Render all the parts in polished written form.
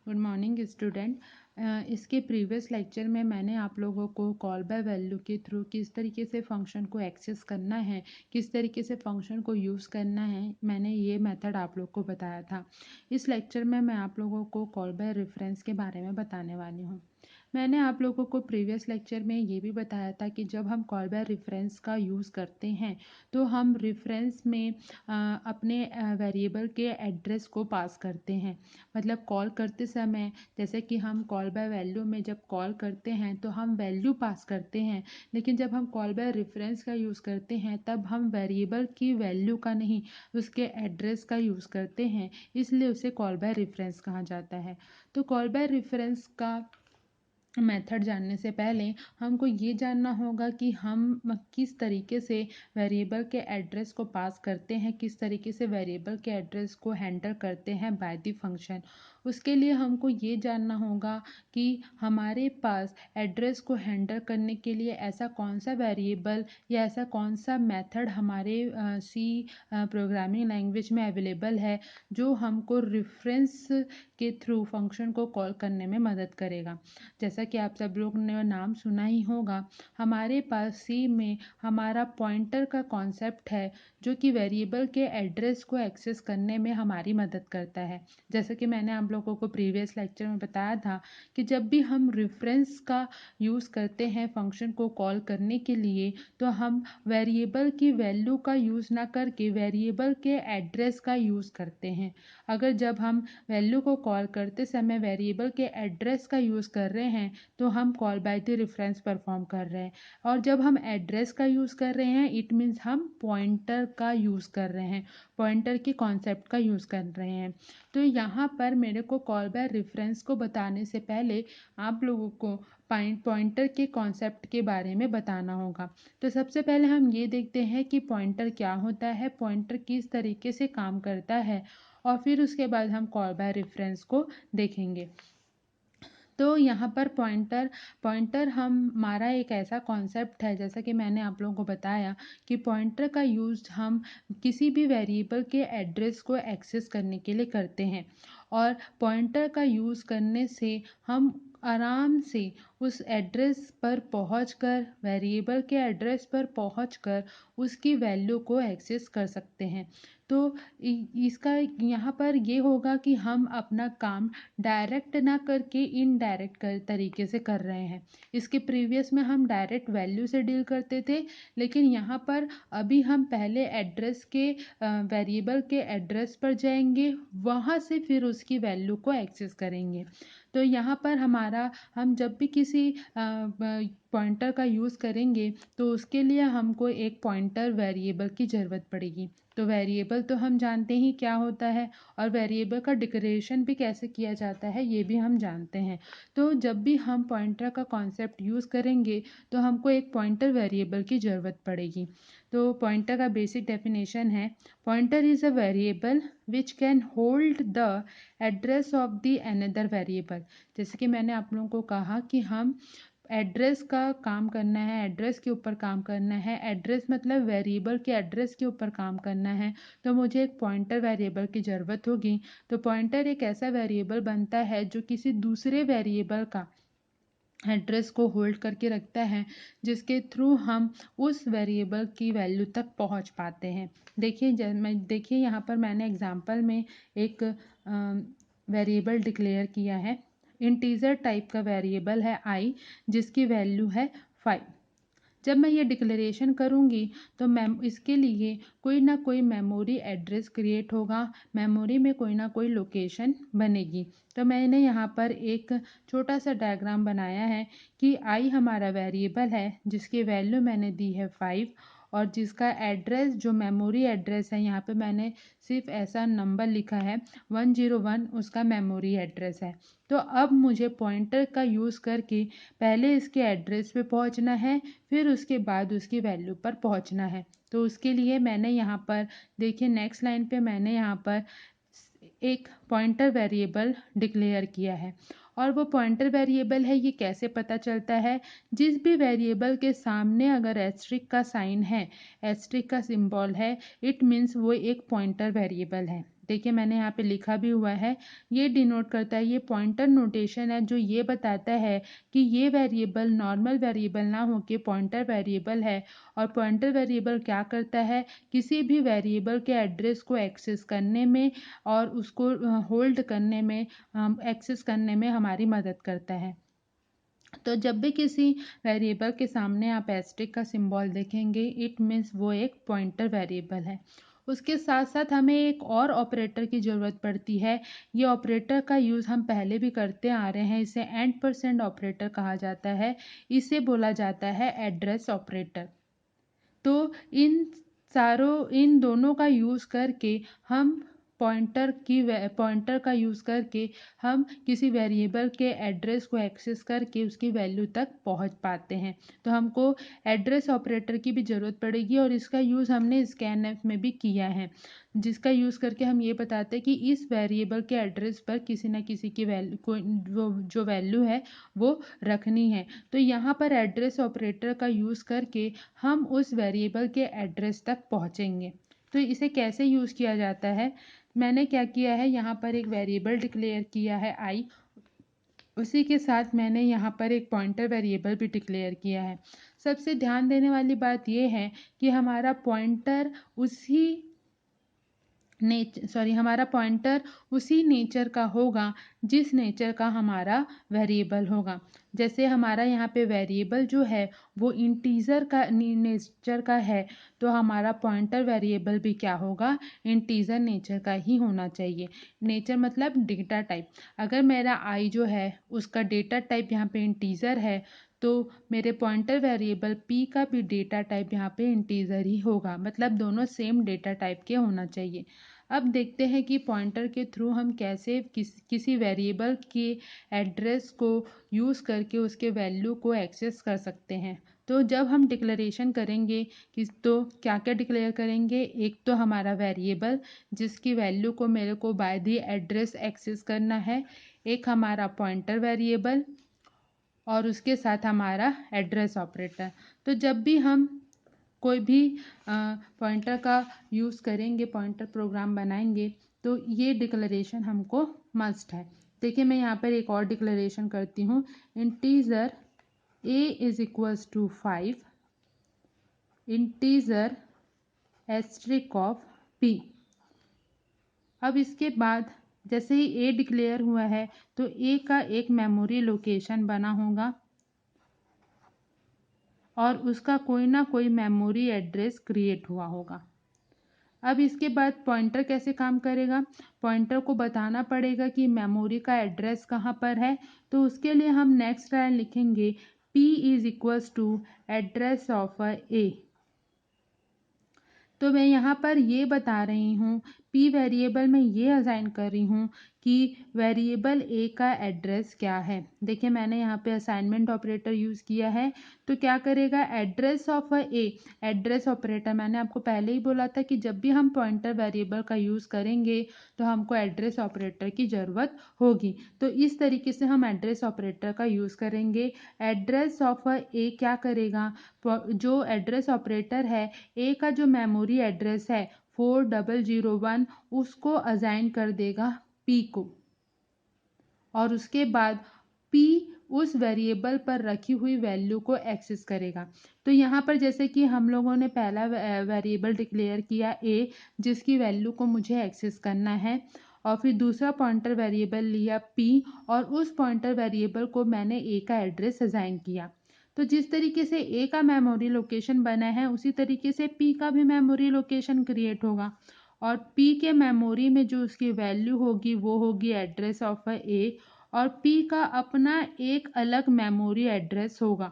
Good morning student. इसके previous lecture में मैंने आप लोगों को कॉल बाय वैल्यू के थ्रू किस तरीके से फंक्शन को एक्सेस करना है, किस तरीके से फंक्शन को यूज़ करना है, मैंने ये मेथड आप लोग को बताया था। इस लेक्चर में मैं आप लोगों को कॉल बाय रेफरेंस के बारे में बताने वाली हूँ। मैंने आप लोगों को प्रीवियस लेक्चर में ये भी बताया था कि जब हम कॉल बाय रेफरेंस का यूज़ करते हैं तो हम रेफरेंस में अपने वेरिएबल के एड्रेस को पास करते हैं। मतलब कॉल करते समय जैसे कि हम कॉल बाय वैल्यू में जब कॉल करते हैं तो हम वैल्यू पास करते हैं, लेकिन जब हम कॉल बाय रेफरेंस का यूज़ करते हैं तब हम वेरिएबल की वैल्यू का नहीं, उसके एड्रेस का यूज़ करते हैं, इसलिए उसे कॉल बाय रेफरेंस कहा जाता है। तो कॉल बाय रेफरेंस का मेथड जानने से पहले हमको ये जानना होगा कि हम किस तरीके से वेरिएबल के एड्रेस को पास करते हैं, किस तरीके से वेरिएबल के एड्रेस को हैंडल करते हैं बाय द फंक्शन। उसके लिए हमको ये जानना होगा कि हमारे पास एड्रेस को हैंडल करने के लिए ऐसा कौन सा वेरिएबल या ऐसा कौन सा मेथड हमारे सी प्रोग्रामिंग लैंग्वेज में अवेलेबल है जो हमको रेफरेंस के थ्रू फंक्शन को कॉल करने में मदद करेगा। जैसा कि आप सब लोग ने नाम सुना ही होगा, हमारे पास सी में हमारा पॉइंटर का कॉन्सेप्ट है जो कि वेरिएबल के एड्रेस को एक्सेस करने में हमारी मदद करता है। जैसे कि मैंने आप लोगों को प्रीवियस लेक्चर में बताया था कि जब भी हम रेफरेंस का यूज़ करते हैं फंक्शन को कॉल करने के लिए तो हम वेरिएबल की वैल्यू का यूज़ ना करके वेरिएबल के एड्रेस का यूज़ करते हैं। अगर जब हम वैल्यू को कॉल करते समय वेरिएबल के एड्रेस का यूज़ कर रहे हैं तो हम call by the reference perform कर रहे हैं, और जब हम एड्रेस का यूज़ कर रहे हैं इट मीन्स हम पॉइंटर का यूज़ कर रहे हैं, पॉइंटर के कॉन्सेप्ट का यूज़ कर रहे हैं। तो यहाँ पर मेरे को कॉल बाय रेफरेंस को बताने से पहले आप लोगों को पॉइंटर के कॉन्सेप्ट के बारे में बताना होगा। तो सबसे पहले हम ये देखते हैं कि पॉइंटर क्या होता है, पॉइंटर किस तरीके से काम करता है, और फिर उसके बाद हम कॉल बाय रेफरेंस को देखेंगे। तो यहाँ पर पॉइंटर हमारा एक ऐसा कॉन्सेप्ट है, जैसा कि मैंने आप लोगों को बताया कि पॉइंटर का यूज़ हम किसी भी वेरिएबल के एड्रेस को एक्सेस करने के लिए करते हैं, और पॉइंटर का यूज़ करने से हम आराम से उस एड्रेस पर पहुंचकर वेरिएबल के एड्रेस पर पहुंचकर उसकी वैल्यू को एक्सेस कर सकते हैं। तो इसका यहाँ पर ये होगा कि हम अपना काम डायरेक्ट ना करके इनडायरेक्ट तरीके से कर रहे हैं। इसके प्रीवियस में हम डायरेक्ट वैल्यू से डील करते थे, लेकिन यहाँ पर अभी हम पहले एड्रेस के वेरिएबल के एड्रेस पर जाएंगे, वहाँ से फिर उसकी वैल्यू को एक्सेस करेंगे। तो यहाँ पर हम जब भी किसी पॉइंटर का यूज़ करेंगे तो उसके लिए हमको एक पॉइंटर वेरिएबल की ज़रूरत पड़ेगी। तो वेरिएबल तो हम जानते ही क्या होता है, और वेरिएबल का डिक्लेरेशन भी कैसे किया जाता है ये भी हम जानते हैं। तो जब भी हम पॉइंटर का कॉन्सेप्ट यूज़ करेंगे तो हमको एक पॉइंटर वेरिएबल की ज़रूरत पड़ेगी। तो पॉइंटर का बेसिक डेफिनेशन है, pointer is a variable which can hold the address of the another variable. जैसे कि मैंने आप लोगों को कहा कि हम एड्रेस का काम करना है, एड्रेस के ऊपर काम करना है, एड्रेस मतलब वेरिएबल के एड्रेस के ऊपर काम करना है, तो मुझे एक पॉइंटर वेरिएबल की ज़रूरत होगी। तो पॉइंटर एक ऐसा वेरिएबल बनता है जो किसी दूसरे वेरिएबल का एड्रेस को होल्ड करके रखता है, जिसके थ्रू हम उस वेरिएबल की वैल्यू तक पहुंच पाते हैं। देखिए यहाँ पर मैंने एग्जांपल में एक वेरिएबल डिक्लेयर किया है। इंटीजर टाइप का वेरिएबल है आई, जिसकी वैल्यू है 5। जब मैं ये डिक्लेरेशन करूँगी तो इसके लिए कोई ना कोई मेमोरी एड्रेस क्रिएट होगा, मेमोरी में कोई ना कोई लोकेशन बनेगी। तो मैंने यहाँ पर एक छोटा सा डायग्राम बनाया है कि आई हमारा वेरिएबल है जिसकी वैल्यू मैंने दी है 5, और जिसका एड्रेस जो मेमोरी एड्रेस है, यहाँ पे मैंने सिर्फ ऐसा नंबर लिखा है 101, उसका मेमोरी एड्रेस है। तो अब मुझे पॉइंटर का यूज़ करके पहले इसके एड्रेस पे पहुंचना है, फिर उसके बाद उसकी वैल्यू पर पहुंचना है। तो उसके लिए मैंने यहाँ पर देखिए नेक्स्ट लाइन पे मैंने यहाँ पर एक पॉइंटर वेरिएबल डिक्लेयर किया है, और वो पॉइंटर वेरिएबल है ये कैसे पता चलता है, जिस भी वेरिएबल के सामने अगर एस्ट्रिक का साइन है, एस्ट्रिक का सिंबल है, इट मीन्स वो एक पॉइंटर वेरिएबल है। देखिए मैंने यहाँ पे लिखा भी हुआ है, ये डिनोट करता है, ये पॉइंटर नोटेशन है जो ये बताता है कि ये वेरिएबल नॉर्मल वेरिएबल ना हो के पॉइंटर वेरिएबल है। और पॉइंटर वेरिएबल क्या करता है, किसी भी वेरिएबल के एड्रेस को एक्सेस करने में और उसको होल्ड करने में, एक्सेस करने में हमारी मदद करता है। तो जब भी किसी वेरिएबल के सामने आप एस्टेरिक का सिंबल देखेंगे, इट मीन्स वो एक पॉइंटर वेरिएबल है। उसके साथ साथ हमें एक और ऑपरेटर की ज़रूरत पड़ती है। ये ऑपरेटर का यूज़ हम पहले भी करते आ रहे हैं, इसे एंड% ऑपरेटर कहा जाता है। इसे बोला जाता है एड्रेस ऑपरेटर। तो इन दोनों का यूज़ करके हम पॉइंटर का यूज़ करके हम किसी वेरिएबल के एड्रेस को एक्सेस करके उसकी वैल्यू तक पहुंच पाते हैं। तो हमको एड्रेस ऑपरेटर की भी ज़रूरत पड़ेगी और इसका यूज़ हमने स्कैनएफ में भी किया है, जिसका यूज़ करके हम ये बताते हैं कि इस वेरिएबल के एड्रेस पर किसी न किसी की वैल्यू को वो जो वैल्यू है वो रखनी है। तो यहाँ पर एड्रेस ऑपरेटर का यूज़ करके हम उस वेरिएबल के एड्रेस तक पहुँचेंगे। तो इसे कैसे यूज़ किया जाता है, मैंने क्या किया है, यहाँ पर एक वेरिएबल डिक्लेयर किया है आई, उसी के साथ मैंने यहाँ पर एक पॉइंटर वेरिएबल भी डिक्लेयर किया है। सबसे ध्यान देने वाली बात यह है कि हमारा पॉइंटर उसी नेचर का होगा जिस नेचर का हमारा वेरिएबल होगा। जैसे हमारा यहाँ पे वेरिएबल जो है वो इंटीजर का नेचर का है, तो हमारा पॉइंटर वेरिएबल भी क्या होगा, इंटीजर नेचर का ही होना चाहिए। नेचर मतलब डेटा टाइप। अगर मेरा आई जो है उसका डेटा टाइप यहाँ पे इंटीजर है, तो मेरे पॉइंटर वेरिएबल p का भी डेटा टाइप यहाँ पे इंटीजर ही होगा, मतलब दोनों सेम डेटा टाइप के होना चाहिए। अब देखते हैं कि पॉइंटर के थ्रू हम कैसे किसी वेरिएबल के एड्रेस को यूज़ करके उसके वैल्यू को एक्सेस कर सकते हैं। तो जब हम डिक्लेरेशन करेंगे कि तो क्या क्या डिक्लेयर करेंगे, एक तो हमारा वेरिएबल जिसकी वैल्यू को मेरे को बाय दी एड्रेस एक्सेस करना है, एक हमारा पॉइंटर वेरिएबल और उसके साथ हमारा एड्रेस ऑपरेटर। तो जब भी हम कोई भी पॉइंटर का यूज़ करेंगे, पॉइंटर प्रोग्राम बनाएंगे, तो ये डिक्लेरेशन हमको मस्ट है। देखिए मैं यहाँ पर एक और डिक्लेरेशन करती हूँ, integer a is equals to 5, integer asterisk of p। अब इसके बाद जैसे ही a डिक्लेयर हुआ है तो a का एक मेमोरी लोकेशन बना होगा और उसका कोई ना कोई मेमोरी एड्रेस क्रिएट हुआ होगा। अब इसके बाद पॉइंटर कैसे काम करेगा, पॉइंटर को बताना पड़ेगा कि मेमोरी का एड्रेस कहाँ पर है। तो उसके लिए हम नेक्स्ट लाइन लिखेंगे p is equals to address of a। तो मैं यहाँ पर ये बता रही हूँ, p वेरिएबल में ये असाइन कर रही हूँ कि वेरिएबल a का एड्रेस क्या है। देखिए मैंने यहाँ पे असाइनमेंट ऑपरेटर यूज़ किया है, तो क्या करेगा, address of a, address operator मैंने आपको पहले ही बोला था कि जब भी हम पॉइंटर वेरिएबल का यूज़ करेंगे तो हमको एड्रेस ऑपरेटर की ज़रूरत होगी। तो इस तरीके से हम एड्रेस ऑपरेटर का यूज़ करेंगे। एड्रेस ऑफ a क्या करेगा, जो एड्रेस ऑपरेटर है a का जो मेमोरी एड्रेस है 4001, उसको असाइन कर देगा p को, और उसके बाद p उस वेरिएबल पर रखी हुई वैल्यू को एक्सेस करेगा। तो यहाँ पर जैसे कि हम लोगों ने पहला वेरिएबल डिक्लेयर किया a, जिसकी वैल्यू को मुझे एक्सेस करना है, और फिर दूसरा पॉइंटर वेरिएबल लिया p और उस पॉइंटर वेरिएबल को मैंने a का एड्रेस असाइन किया। तो जिस तरीके से a का मेमोरी लोकेशन बना है उसी तरीके से p का भी मेमोरी लोकेशन क्रिएट होगा, और p के मेमोरी में जो उसकी वैल्यू होगी वो होगी एड्रेस ऑफ a, और p का अपना एक अलग मेमोरी एड्रेस होगा।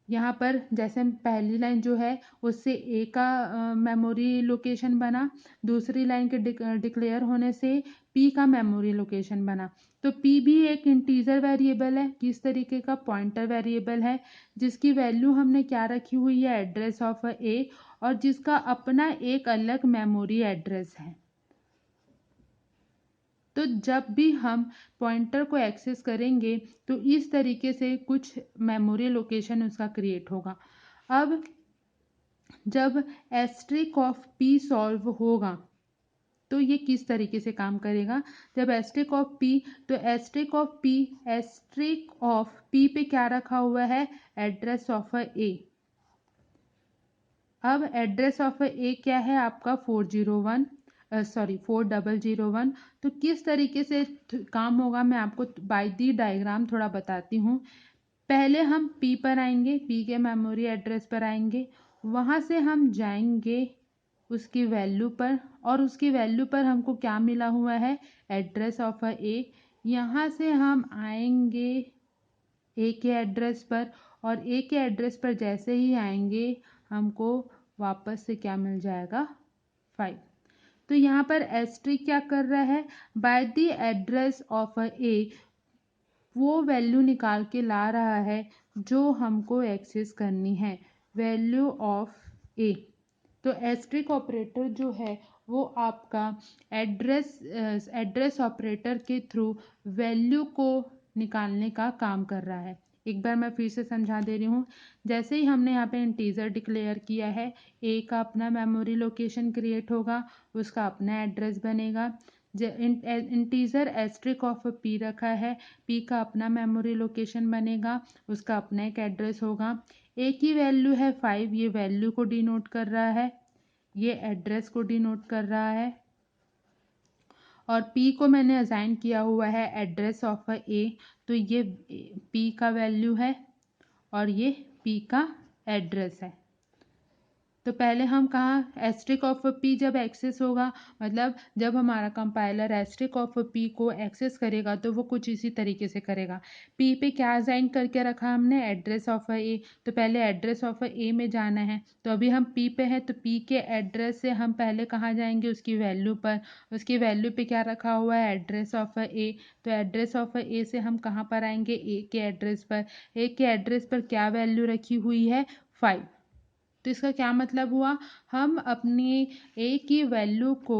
यहाँ पर जैसे पहली लाइन जो है उससे a का मेमोरी लोकेशन बना, दूसरी लाइन के डिक्लेयर होने से p का मेमोरी लोकेशन बना। तो p भी एक इंटीजर वेरिएबल है, किस तरीके का, पॉइंटर वेरिएबल है, जिसकी वैल्यू हमने क्या रखी हुई है, एड्रेस ऑफ a, और जिसका अपना एक अलग मेमोरी एड्रेस है। तो जब भी हम पॉइंटर को एक्सेस करेंगे तो इस तरीके से कुछ मेमोरी लोकेशन उसका क्रिएट होगा। अब जब एस्ट्रिक ऑफ p सॉल्व होगा तो ये किस तरीके से काम करेगा, जब एस्ट्रिक ऑफ पी, तो एस्ट्रिक ऑफ पी पे क्या रखा हुआ है, एड्रेस ऑफ ए। अब एड्रेस ऑफ ए क्या है आपका 4001। तो किस तरीके से काम होगा मैं आपको बाय दी डायग्राम थोड़ा बताती हूँ। पहले हम पी पर आएंगे, पी के मेमोरी एड्रेस पर आएंगे, वहाँ से हम जाएंगे उसकी वैल्यू पर, और उसकी वैल्यू पर हमको क्या मिला हुआ है, एड्रेस ऑफ ए। यहाँ से हम आएंगे ए के एड्रेस पर, और ए के एड्रेस पर जैसे ही आएंगे हमको वापस से क्या मिल जाएगा, 5। तो यहाँ पर एस्ट्रिक क्या कर रहा है, बाय द एड्रेस ऑफ ए वो वैल्यू निकाल के ला रहा है जो हमको एक्सेस करनी है, वैल्यू ऑफ ए। तो एस्ट्रिक ऑपरेटर जो है वो आपका एड्रेस ऑपरेटर के थ्रू वैल्यू को निकालने का काम कर रहा है। एक बार मैं फिर से समझा दे रही हूँ। जैसे ही हमने यहाँ पे इंटीजर डिक्लेयर किया है, ए का अपना मेमोरी लोकेशन क्रिएट होगा, उसका अपना एड्रेस बनेगा। इंटीजर एस्ट्रिक ऑफ पी रखा है, पी का अपना मेमोरी लोकेशन बनेगा, उसका अपना एक एड्रेस होगा। ए की वैल्यू है 5, ये वैल्यू को डिनोट कर रहा है, ये एड्रेस को डिनोट कर रहा है। और पी को मैंने असाइन किया हुआ है एड्रेस ऑफ ए, तो ये पी का वैल्यू है और ये पी का एड्रेस है। तो पहले हम कहाँ, एस्ट्रिक ऑफ पी जब एक्सेस होगा, मतलब जब हमारा कंपाइलर एस्ट्रिक ऑफ पी को एक्सेस करेगा तो वो कुछ इसी तरीके से करेगा। पी पे क्या असाइन करके रखा हमने, एड्रेस ऑफ ए। तो पहले एड्रेस ऑफ ए में जाना है, तो अभी हम पी पे हैं, तो पी के एड्रेस से हम पहले कहाँ जाएंगे, उसकी वैल्यू पर। उसकी वैल्यू पे क्या रखा हुआ है, एड्रेस ऑफ ए। तो एड्रेस ऑफ ए से हम कहाँ पर आएंगे, ए के एड्रेस पर। ए के एड्रेस पर क्या वैल्यू रखी हुई है, 5। तो इसका क्या मतलब हुआ, हम अपनी ए की वैल्यू को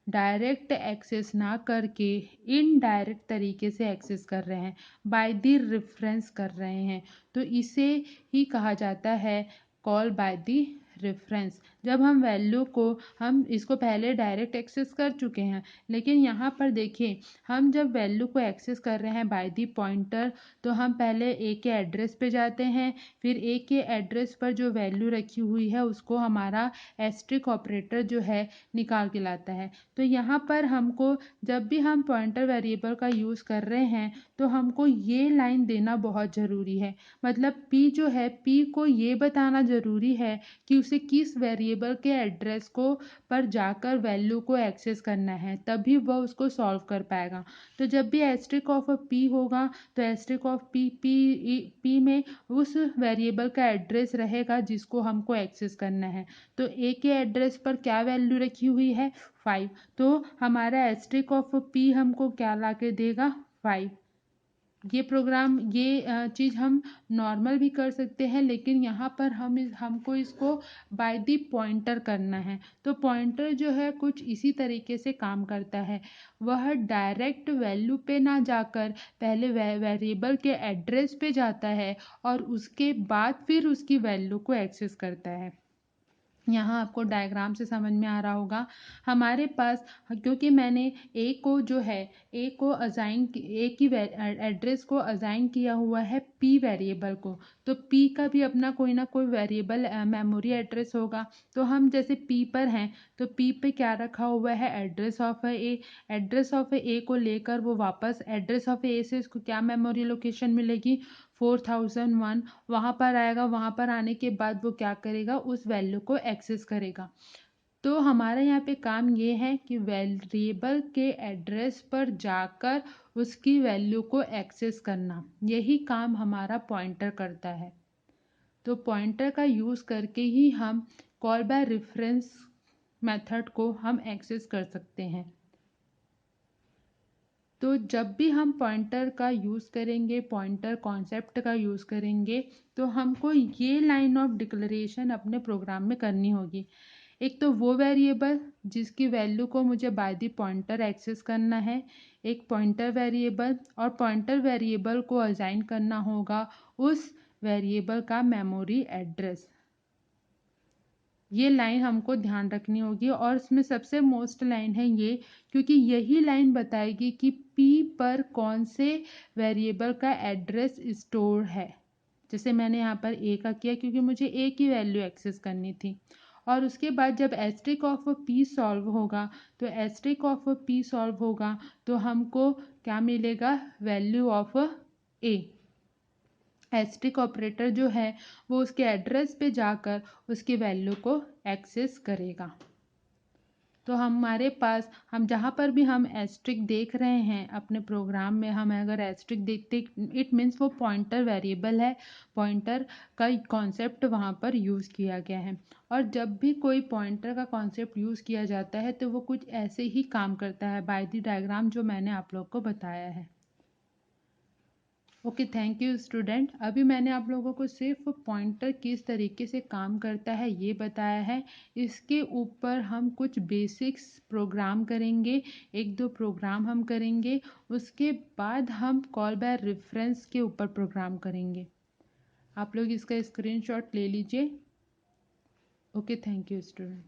डायरेक्ट एक्सेस ना करके इनडायरेक्ट तरीके से एक्सेस कर रहे हैं, बाय द रेफरेंस कर रहे हैं। तो इसे ही कहा जाता है कॉल बाय द रेफरेंस। जब हम वैल्यू को, हम इसको पहले डायरेक्ट एक्सेस कर चुके हैं, लेकिन यहाँ पर देखिए हम जब वैल्यू को एक्सेस कर रहे हैं बाय द पॉइंटर, तो हम पहले ए के एड्रेस पे जाते हैं, फिर ए के एड्रेस पर जो वैल्यू रखी हुई है उसको हमारा एस्ट्रिक ऑपरेटर जो है निकाल के लाता है। तो यहाँ पर हमको जब भी हम पॉइंटर वेरिएबल का यूज़ कर रहे हैं तो हमको ये लाइन देना बहुत ज़रूरी है। मतलब पी जो है, पी को ये बताना ज़रूरी है कि उसे किस वेरिएबल के एड्रेस को पर जाकर वैल्यू को एक्सेस करना है, तभी वह उसको सॉल्व कर पाएगा। तो जब भी एस्ट्रिक ऑफ पी होगा तो एस्ट्रिक ऑफ पी में उस वेरिएबल का एड्रेस रहेगा जिसको हमको एक्सेस करना है। तो ए के एड्रेस पर क्या वैल्यू रखी हुई है, 5। तो हमारा एस्ट्रिक ऑफ पी हमको क्या ला के देगा, 5। ये प्रोग्राम, ये चीज़ हम नॉर्मल भी कर सकते हैं, लेकिन यहाँ पर हमको इसको बाय द पॉइंटर करना है। तो पॉइंटर जो है कुछ इसी तरीके से काम करता है, वह डायरेक्ट वैल्यू पे ना जाकर पहले वेरिएबल के एड्रेस पे जाता है और उसके बाद फिर उसकी वैल्यू को एक्सेस करता है। यहाँ आपको डायग्राम से समझ में आ रहा होगा। हमारे पास, क्योंकि मैंने ए को जो है, ए को असाइन, ए की एड्रेस को असाइन किया हुआ है पी वेरिएबल को, तो पी का भी अपना कोई ना कोई वेरिएबल मेमोरी एड्रेस होगा। तो हम जैसे पी पर हैं तो पी पे क्या रखा हुआ है, address of A. Address of A को लेकर वो वापस एड्रेस ऑफ ए से उसको क्या मेमोरी लोकेशन मिलेगी, 4001। वहाँ पर आएगा, वहाँ पर आने के बाद वो क्या करेगा, उस वैल्यू को एक्सेस करेगा। तो हमारा यहाँ पे काम ये है कि वेरिएबल के एड्रेस पर जाकर उसकी वैल्यू को एक्सेस करना, यही काम हमारा पॉइंटर करता है। तो पॉइंटर का यूज़ करके ही हम कॉल बाय रेफरेंस मेथड को हम एक्सेस कर सकते हैं। तो जब भी हम पॉइंटर का यूज़ करेंगे, पॉइंटर कॉन्सेप्ट का यूज़ करेंगे, तो हमको ये लाइन ऑफ डिक्लेरेशन अपने प्रोग्राम में करनी होगी। एक तो वो वेरिएबल जिसकी वैल्यू को मुझे बाय द पॉइंटर एक्सेस करना है, एक पॉइंटर वेरिएबल, और पॉइंटर वेरिएबल को असाइन करना होगा उस वेरिएबल का मेमोरी एड्रेस। ये लाइन हमको ध्यान रखनी होगी और इसमें सबसे मोस्ट लाइन है ये, क्योंकि यही लाइन बताएगी कि P पर कौन से वेरिएबल का एड्रेस स्टोर है। जैसे मैंने यहाँ पर A का किया क्योंकि मुझे A की वैल्यू एक्सेस करनी थी। और उसके बाद जब एस्ट्रिक ऑफ P सॉल्व होगा तो एस्ट्रिक ऑफ P सॉल्व होगा तो हमको क्या मिलेगा, value of A। Asterisk operator जो है वो उसके एड्रेस पे जाकर उसकी वैल्यू को एक्सेस करेगा। तो हमारे पास हम जहाँ पर भी हम एस्ट्रिक देख रहे हैं अपने प्रोग्राम में, हम अगर एस्ट्रिक देखते, इट मीन्स वो पॉइंटर वेरिएबल है, पॉइंटर का कॉन्सेप्ट वहाँ पर यूज़ किया गया है। और जब भी कोई पॉइंटर का कॉन्सेप्ट यूज़ किया जाता है तो वो कुछ ऐसे ही काम करता है बाय द डायग्राम जो मैंने आप लोग को बताया है। Okay, thank you student. अभी मैंने आप लोगों को सिर्फ पॉइंटर किस तरीके से काम करता है ये बताया है। इसके ऊपर हम कुछ बेसिक्स प्रोग्राम करेंगे, एक दो प्रोग्राम हम करेंगे, उसके बाद हम कॉल बाय रेफरेंस के ऊपर प्रोग्राम करेंगे। आप लोग इसका स्क्रीनशॉट ले लीजिए। Okay, thank you student.